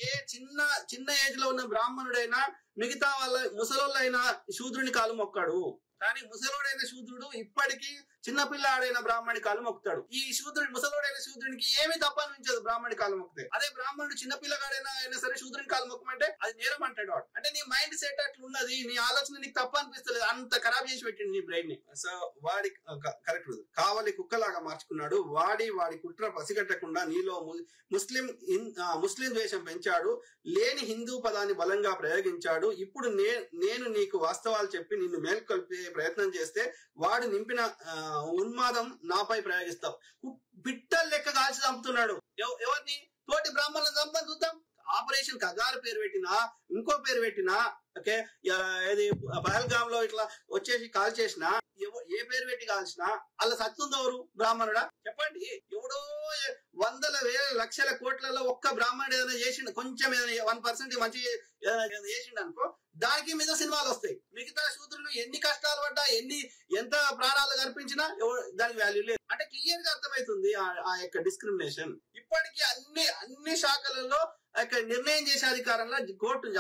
ఏ చిన్న చిన్న ఏజ్ లో ఉన్న బ్రాహ్మణుడైనా మిగతా వాళ్ళ ముసలోళ్ళైన శూద్రుని కాలు మొక్కాడు. కానీ ముసలోడైన శూద్రుడు ఇప్పటికీ చిన్నపిల్లాడైన బ్రాహ్మణి కాలు మొక్కుతాడు. ఈ శూద్రుడి ముసలోడైన శూద్రునికి ఏమీ తప్ప అనిపించదు బ్రాహ్మణి కాలు మొక్కితే. అదే బ్రాహ్మణుడు చిన్నపిల్లగాడైనా సరే శూద్రుని కాలు మొక్కమంటే అది నేరం అంటాడు వాడు. అంటే నీ మైండ్ సెట్ అట్లున్నది, నీ ఆలోచన నీకు తప్ప అనిపిస్తలేదు, అంత ఖరాబ్ చేసి పెట్టింది నీ బ్రెయిన్ ని. సో వాడి కరెక్ట్ కావాలి కుక్కలాగా మార్చుకున్నాడు. వాడి కుట్ర పసిగట్టకుండా నీలో ముస్లిం ద్వేషం పెంచాడు. లేని హిందూ పదాన్ని బలంగా ప్రయోగించాడు. ఇప్పుడు నేను నీకు వాస్తవాలు చెప్పి నిన్ను మేల్కొల్పే ప్రయత్నం చేస్తే వాడు నింపిన ఉన్మాదం నాపై ప్రయోగిస్తావు. పిట్టలు లెక్క కాల్చి చంపుతున్నాడు. ఎవరిని? తోటి బ్రాహ్మణులను చంపని చూద్దాం. ఆపరేషన్ కగారు పేరు పెట్టినా ఇంకో పేరు పెట్టినా ఓకే, ఇది పహల్గామ్ లో ఇట్లా వచ్చేసి కాల్ చేసినా ఏ పేరు పెట్టి కాల్చినా అలా సత్తుందెవరు? బ్రాహ్మణుడా? చెప్పండి. ఎవడో వందల వేల లక్షల కోట్లలో ఒక్క బ్రాహ్మణుడు ఏదైనా చేసిండు, కొంచెం ఏదైనా 1% మంచి ఏదైనా చేసిండు అనుకో, దానికి మీద సినిమాలు వస్తాయి. మిగతా శూద్రులు ఎన్ని కష్టాలు పడ్డా ఎంత ప్రాణాలు కల్పించినా దానికి వాల్యూ లేదు. అంటే క్లియర్ గా అర్థమవుతుంది ఆ యొక్క డిస్క్రిమినేషన్. ఇప్పటికీ అన్ని శాఖలలో నిర్ణయం చేసే అధికారంలో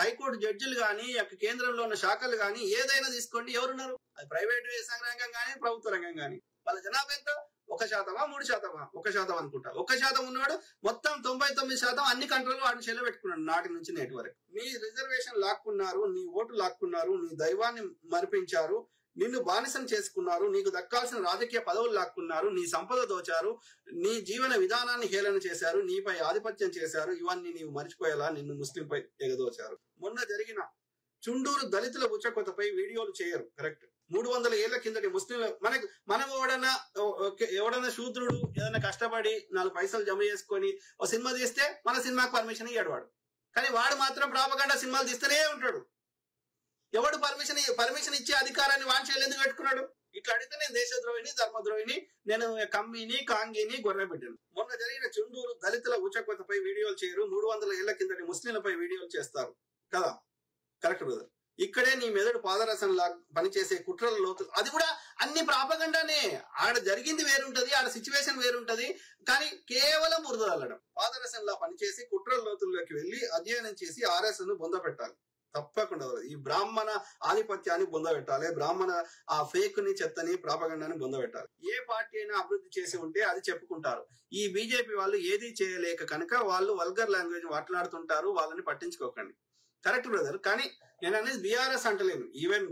హైకోర్టు జడ్జిలు గాని కేంద్రంలో ఉన్న శాఖలు గాని ఏదైనా తీసుకోండి, ఎవరున్నారు? అది ప్రైవేట్ రంగం గానీ ప్రభుత్వ రంగం గానీ. వాళ్ళ జనాభా ఎంత? 1%, 3%, 1% అనుకుంటా. 1% ఉన్నాడు. మొత్తం 99% అన్ని కంట్రోల్ వాడిని చెల్ల పెట్టుకున్నాడు నాటి నుంచి నేటి వరకు. నీ రిజర్వేషన్ లాక్కున్నారు, నీ ఓటు లాక్కున్నారు, నీ దైవాన్ని మరిపించారు, నిన్ను బానిసం చేసుకున్నారు, నీకు దక్కాల్సిన రాజకీయ పదవులు లాక్కున్నారు, నీ సంపద దోచారు, నీ జీవన విధానాన్ని హేళన చేశారు, నీపై ఆధిపత్యం చేశారు. ఇవన్నీ నీవు మర్చిపోయేలా నిన్ను ముస్లింపై ఎగదోచారు. మొన్న జరిగిన చుండూరు దళితుల ఉచ్చకొతపై వీడియోలు చేయరు. కరెక్ట్. 300 ఏళ్ల కిందటి ముస్లింలు మనం ఎవడన్నా శూద్రుడు ఏదైనా కష్టపడి 4 పైసలు జమ చేసుకొని ఒక సినిమా తీస్తే మన సినిమాకి పర్మిషన్ ఇయ్యాడు వాడు. కానీ వాడు మాత్రం ప్రాపగండా సినిమాలు తీస్తూనే ఉంటాడు. ఎవడు పర్మిషన్ ఇచ్చే అధికారాన్ని వాంఛలు ఎందుకు పెట్టుకున్నాడు? ఇట్లా అడిగితే నేను దేశద్రోహిని, ధర్మద్రోహిని, నేను కమ్మిని, కాంగిని, గొర్రె పెట్టాను. మొన్న జరిగిన చుండూరు దళితుల ఉచ్చకొతపై వీడియోలు చేయరు. 300 ఏళ్ల కిందటి ముస్లింలపై వీడియోలు చేస్తారు కదా. Correct brother. ఇక్కడే నీ మెదడు పాదరసంలా పనిచేసే కుట్రల లోతులు. అది కూడా అన్ని ప్రాపగండానే. ఆడ జరిగింది వేరుంటది, ఆడ సిచ్యువేషన్ వేరుంటది. కానీ కేవలం బురదల్లడం. పాదరసంలా పనిచేసి కుట్రల లోతుల్లోకి వెళ్లి అధ్యయనం చేసి RS ను బొందపెట్టాలి. తప్పకుండా ఈ బ్రాహ్మణ ఆధిపత్యాన్ని బొందబెట్టాలి. బ్రాహ్మణ ఆ ఫేక్ ని, చెత్తని, ప్రాపగండాన్ని బొందబెట్టాలి. ఏ పార్టీ అయినా అభివృద్ధి చేసి ఉంటే అది చెప్పుకుంటారు. ఈ బీజేపీ వాళ్ళు ఏదీ చేయలేక కనుక వాళ్ళు వల్గర్ లాంగ్వేజ్ మాట్లాడుతుంటారు. వాళ్ళని పట్టించుకోకండి. Correct brother. కానీ నేను అనేది బీఆర్ఎస్ అంటలేను, ఈవెన్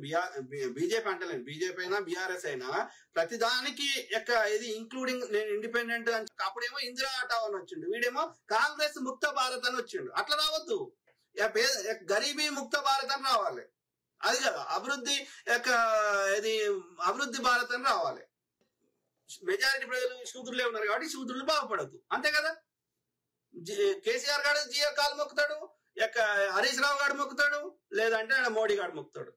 బీజేపీ అంటలేను. బీజేపీ అయినా బీఆర్ఎస్ అయినా ప్రతిదానికి ఇది ఇంక్లూడింగ్ నేను ఇండిపెండెంట్ అని. అప్పుడేమో ఇందిరా హఠావ్ అని వచ్చిండు, వీడేమో కాంగ్రెస్ ముక్త భారత్ అని వచ్చిండు. అట్లా రావద్దు. గరీబీ ముక్త భారత్ అని రావాలి. అది కదా అభివృద్ధి అభివృద్ధి భారత్ అని రావాలి. మెజారిటీ ప్రజలు శూద్రులే ఉన్నారు కాబట్టి శూద్రులు బాగుపడద్దు, అంతే కదా. కేసీఆర్ గారు జీఆర్ కాలు మొక్కుతాడు, హరీష్ రావు గారు మొక్కుతాడు, లేదంటే మోడీ గారు మొక్కుతాడు.